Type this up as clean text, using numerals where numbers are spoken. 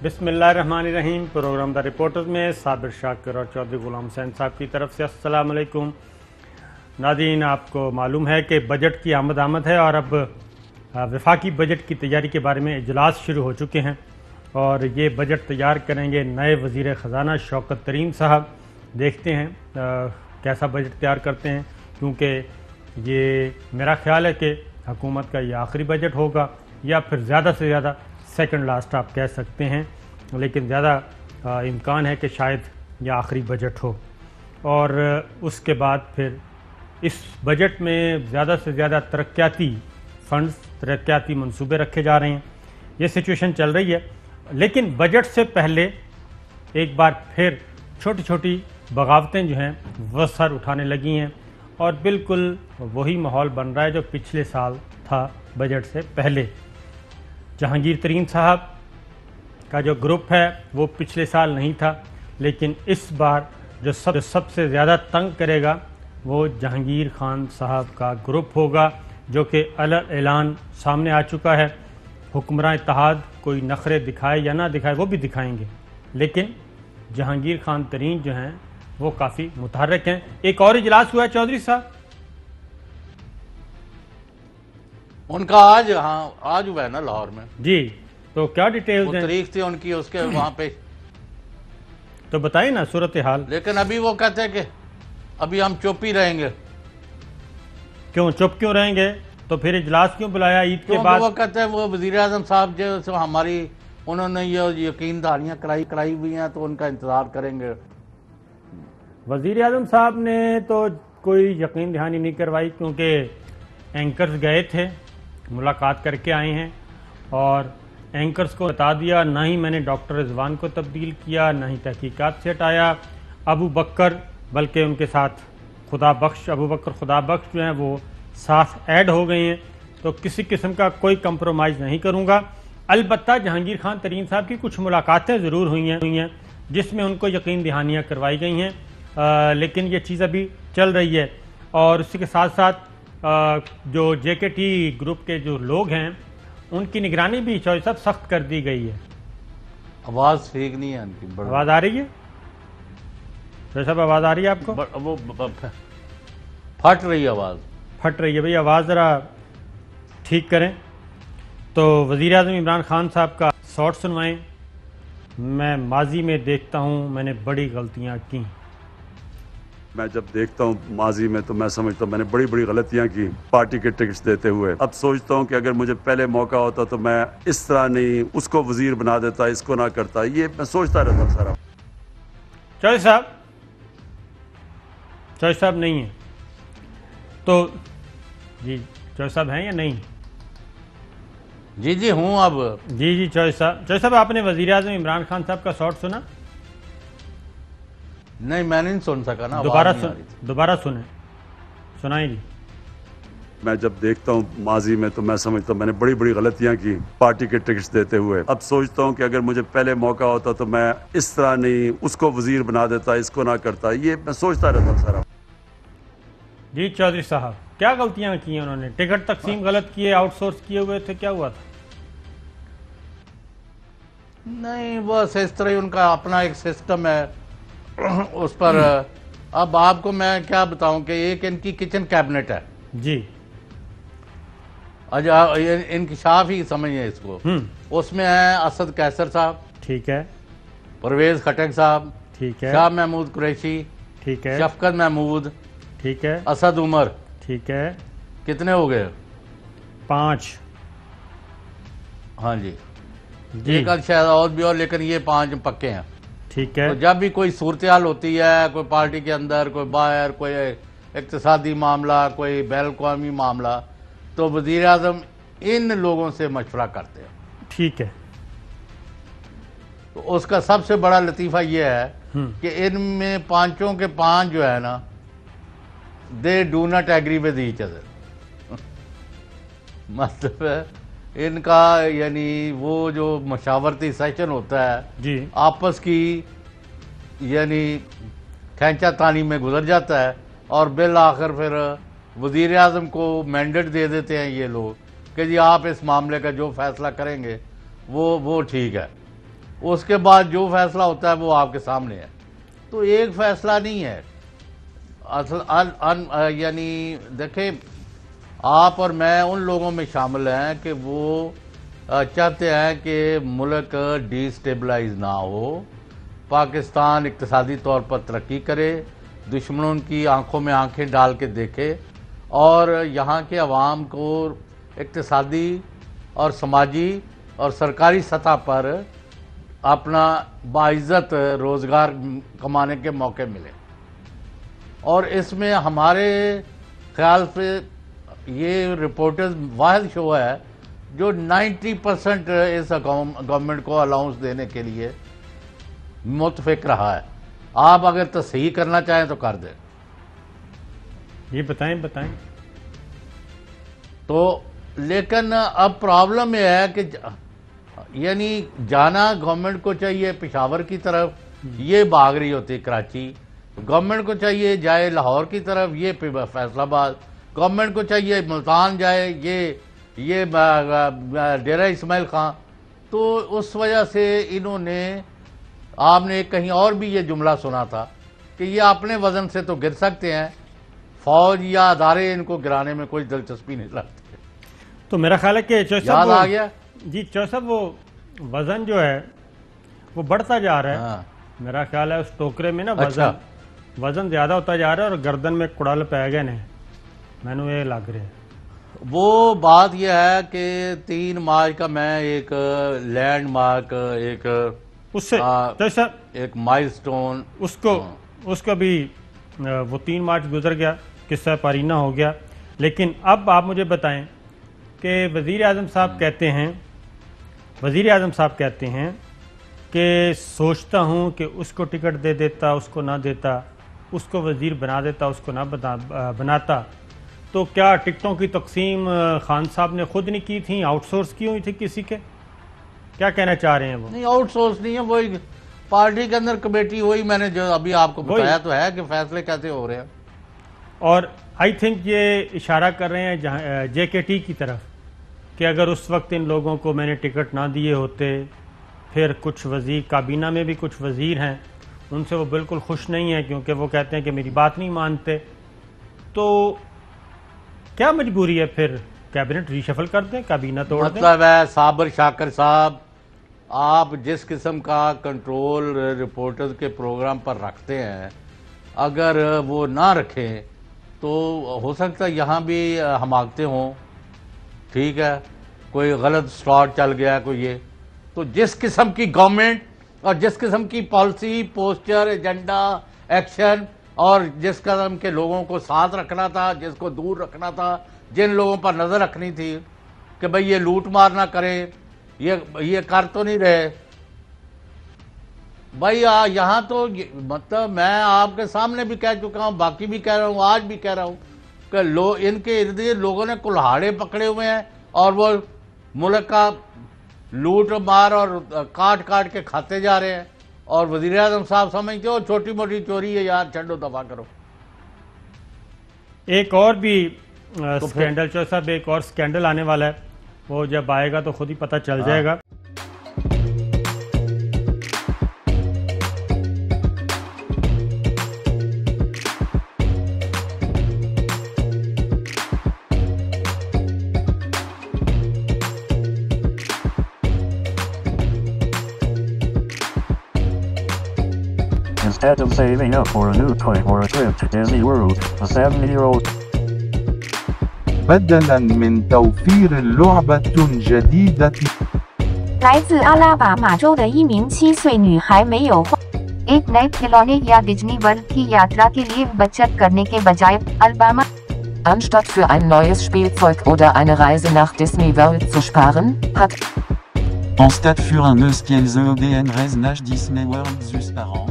बिस्मिल्लाहिर्रहमानिर्रहीम। Programme the reporters में साबिर शाकिर और चौधरी गुलाम हुसैन साहब की तरफ से अस्सलाम अलैकुम। नाज़रीन, आपको मालूम है कि बजट की आमद है और अब वफाकी बजट की तैयारी के बारे में इजलास शुरू हो चुके हैं और ये बजट तैयार करेंगे नए वज़ीर ख़जाना शौकत तरीन साहब। देखते हैं कैसा बजट तैयार करते हैं, क्योंकि ये मेरा ख्याल है कि हुकूमत का ये आखिरी बजट होगा या फिर ज़्यादा से ज़्यादा सेकंड लास्ट आप कह सकते हैं, लेकिन ज़्यादा इम्कान है कि शायद यह आखिरी बजट हो। और उसके बाद फिर इस बजट में ज़्यादा से ज़्यादा तरक्याती फ़ंड्स, तरक्याती मंसूबे रखे जा रहे हैं। ये सिचुएशन चल रही है, लेकिन बजट से पहले एक बार फिर छोटी छोटी बगावतें जो हैं वह सर उठाने लगी हैं और बिल्कुल वही माहौल बन रहा है जो पिछले साल था बजट से पहले। जहांगीर तरीन साहब का जो ग्रुप है वो पिछले साल नहीं था, लेकिन इस बार जो सबसे ज़्यादा तंग करेगा वो जहांगीर खान साहब का ग्रुप होगा, जो कि अलग ऐलान सामने आ चुका है। हुक्मरान इत्तेहाद कोई नखरे दिखाए या ना दिखाए वो भी दिखाएंगे, लेकिन जहांगीर खान तरीन जो हैं वो काफ़ी मुतहर्रिक हैं। एक और इजलास हुआ है चौधरी साहब उनका आज हुआ है ना लाहौर में जी, तो क्या डिटेल्स हैं? तारीख थी उनकी उसके वहां पे, तो बताइए ना सूरत हाल। लेकिन अभी वो कहते हैं कि अभी हम चुप ही रहेंगे। क्यों चुप क्यों रहेंगे? तो फिर इजलास क्यों बुलाया ईद के बाद? वो कहते हैं वो वजीर आजम साहब जो हमारी उन्होंने ये यकीन दहाड़ियाँ कराई हुई हैं तो उनका इंतजार करेंगे। वजीर आजम साहब ने तो कोई यकीन दहानी नहीं करवाई, क्योंकि एंकर्स गए थे, मुलाकात करके आए हैं और एंकर्स को बता दिया, ना ही मैंने डॉक्टर रिजवान को तब्दील किया, ना ही तहकीकात से हटाया। अबू बकर, बल्कि उनके साथ अबू बकर खुदा बख्श जो हैं वो साथ ऐड हो गए हैं। तो किसी किस्म का कोई कंप्रोमाइज़ नहीं करूँगा। अलबत्ता जहांगीर खान तरीन साहब की कुछ मुलाकातें ज़रूर हुई हैं जिसमें उनको यकीन दहानियाँ करवाई गई हैं, लेकिन ये चीज़ अभी चल रही है। और उसी के साथ साथ जो JKT ग्रुप के जो लोग हैं उनकी निगरानी भी चौधरी साहब सख्त कर दी गई है। आवाज़ ठीक नहीं है उनकी। आवाज़ आ रही है चौधरी साहब? आवाज़ आ रही है आपको? वो फट रही है आवाज़। फट रही है भाई, आवाज़ ज़रा ठीक करें। तो वज़ीर आज़म इमरान खान साहब का शॉर्ट सुनवाएं। मैं माजी में देखता हूँ मैंने बड़ी गलतियाँ की। मैं जब देखता हूँ माजी में तो मैं समझता हूँ मैंने बड़ी बड़ी गलतियां की पार्टी के टिकट्स देते हुए। अब सोचता हूँ कि अगर मुझे पहले मौका होता तो मैं इस तरह नहीं उसको वजीर बना देता, इसको ना करता। ये मैं सोचता रहता सारा। चौधरी साहब नहीं है तो जी, चौधरी साहब हैं या नहीं? जी हूँ अब। जी चौधरी साहब आपने वज़ीर आज़म इमरान खान साहब का शॉर्ट सुना? नहीं, मैं नहीं सुन सका ना। दोबारा सुनाई जी। मैं जब देखता हूँ माजी में तो मैं समझता हूँ मैंने बड़ी बड़ी गलतियां की पार्टी के टिकट्स देते हुए। अब सोचता हूँ कि अगर मुझे पहले मौका होता तो मैं इस तरह नहीं उसको वजीर बना देता, इसको ना करता। ये मैं सोचता रहता सारा। जी चौधरी साहब, क्या गलतियां की हैं उन्होंने? टिकट तकसीम गलत किए, आउटसोर्स किए हुए थे, क्या हुआ था? नहीं, बस इस तरह ही उनका अपना एक सिस्टम है उस पर। अब आपको मैं क्या बताऊं कि एक इनकी किचन कैबिनेट है जी। अच्छा, इंकशाफ ही समझिए इसको। उसमें है असद कैसर साहब, ठीक है, परवेज खटक साहब, ठीक है, शाह महमूद कुरैशी, ठीक है, शफकत महमूद, ठीक है, असद उमर, ठीक है। कितने हो गए? 5। हाँ जी। एक शायद और भी, और लेकिन ये 5 पक्के हैं। ठीक है। तो जब भी कोई सूरत-ए-हाल होती है, कोई पार्टी के अंदर, कोई बाहर, कोई इक्तिसादी मामला, कोई बैन-अल-अक़वामी मामला, तो वज़ीर आज़म इन लोगों से मशवरा करते हैं। ठीक है। तो उसका सबसे बड़ा लतीफ़ा ये है कि इनमें पांचों के 5 जो है ना, they do not agree with each other. मतलब है इनका, यानी वो जो मशावरती सेशन होता है जी, आपस की यानी खैंचा तानी में गुजर जाता है और बिल आखिर फिर वज़ीर आज़म को मैंडेट दे देते हैं ये लोग कि जी आप इस मामले का जो फैसला करेंगे वो ठीक है। اس کے بعد جو فیصلہ ہوتا ہے وہ آپ کے سامنے ہے. تو ایک فیصلہ نہیں ہے اصل یعنی دیکھیں آپ اور میں ان لوگوں میں شامل ہیں کہ وہ چاہتے ہیں کہ ملک ڈی سٹیبلائز نہ ہو, پاکستان اقتصادی طور پر ترقی کرے, دشمنوں کی آنکھوں میں آنکھیں ڈال کے دیکھے اور یہاں کے عوام کو اقتصادی اور سماجی اور سرکاری سطح پر اپنا باعزت روزگار کمانے کے موقع ملے. اور اس میں ہمارے خیال سے یہ رپورٹرز واحد شو ہے جو 90% اس گورنمنٹ کو الاؤنس دینے کے لیے متفق رہا ہے. آپ اگر تصحیح کرنا چاہیں تو کر دیں. یہ بتائیں. تو لیکن اب پرابلم یہ ہے کہ یعنی جانا گورنمنٹ کو چاہیے پشاور کی طرف, یہ بھاگ رہی ہوتی کراچی. گورنمنٹ کو چاہیے جائے لاہور کی طرف, یہ فیصل آباد. گورنمنٹ کو چاہیے ملتان جائے, یہ ڈیرہ اسماعیل خان. تو اس وجہ سے انہوں نے, آپ نے کہیں اور بھی یہ جملہ سنا تھا کہ یہ اپنے وزن سے تو گر سکتے ہیں, فوج یا ادارے ان کو گرانے میں کوئی دلچسپی نہیں رکھتے. تو میرا خیال ہے کہ یاد آ گیا جی صاحب, وہ وزن جو ہے وہ بڑھتا جا رہا ہے. میرا خیال ہے اس ٹوکرے میں نا وزن زیادہ ہوتا جا رہا ہے اور گردن میں کڑل پہ گئے نے, میں نے یہ لگ رہا ہے. وہ بات یہ ہے کہ 3 مارچ کا میں ایک لینڈ مارک, ایک اس سے ایک مائل سٹون, اس کو بھی وہ 3 مارچ گزر گیا, قصہ پارینہ ہو گیا. لیکن اب آپ مجھے بتائیں کہ وزیر اعظم صاحب کہتے ہیں کہ سوچتا ہوں کہ اس کو ٹکٹ دے دیتا, اس کو نہ دیتا, اس کو وزیر بنا دیتا, اس کو نہ بناتا. تو کیا ٹکٹوں کی تقسیم خان صاحب نے خود نہیں کی تھی, آؤٹ سورس کی ہوئی تھی کسی کے؟ کیا کہنا چاہ رہے ہیں وہ؟ نہیں, آؤٹ سورس نہیں ہے, وہی پارٹی کے اندر کمیٹی ہوئی. میں نے جو ابھی آپ کو بتایا تو ہے کہ فیصلے کیسے ہو رہے ہیں. اور آئی تھنک یہ اشارہ کر رہے ہیں جے کے ٹی کی طرف کہ اگر اس وقت ان لوگوں کو میں نے ٹکٹ نہ دیے ہوتے, پھر کچھ وزیر کابینہ میں بھی کچھ وزیر ہیں ان سے وہ بالکل خوش نہیں ہیں کیونکہ وہ کہتے ہیں کہ میری بات نہیں مانتے. تو کیا مجبوری ہے پھر کیبنٹ ری شفل کر دیں, کابینہ توڑ دیں؟ مطلب ہے صابر شاکر صاحب, آپ جس قسم کا کنٹرول رپورٹرز کے پروگرام پر رکھتے ہیں, اگر وہ نہ رکھیں تو ہو سکتا ہے یہاں بھی حماقتیں ہوں. ٹھیک ہے, کوئی غلط سلاٹ چل گیا کوئی یہ. تو جس قسم کی گورنمنٹ اور جس قسم کی پالیسی, پوسچر, ایجنڈا, ایکشن, اور جس قسم کے لوگوں کو ساتھ رکھنا تھا, جس کو دور رکھنا تھا, جن لوگوں پر نظر رکھنی تھی کہ بھئی یہ لوٹ مار نہ کرے, یہ کر تو نہیں رہے بھائی. یہاں تو مطلب میں آپ کے سامنے بھی کہہ چکا ہوں, باقی بھی کہہ رہا ہوں, آج بھی کہہ رہا ہوں کہ ان کے ارد گرد لوگوں نے کلہاڑے پکڑے ہوئے ہیں اور وہ ملک کا لوٹ مار اور کاٹ کاٹ کے کھاتے جا رہے ہیں. اور وزیر اعظم صاحب سمجھتے ہو چھوٹی موٹی چوری ہے یار, چھڈو دفاع کرو. ایک اور بھی سکینڈل صاحب, ایک اور سکینڈل آنے والا ہے, وہ جب آئے گا تو خود ہی پتہ چل جائے گا. Instead of saving up for a new toy or a trip to Disney World, a 70-year-old بدلاً من توفير لعبة جديدة 来自阿拉巴马州的一名7岁女孩没有花 एक नए खिलौने या डिज्नी वर्ल्ड की यात्रा के लिए बचत करने के बजाय Alabama Anstatt für ein neues Spielzeug oder eine Reise nach Disney World zu sparen, hat Anstatt für un neus Kielzeug et une reise nach Disney World zu sparen,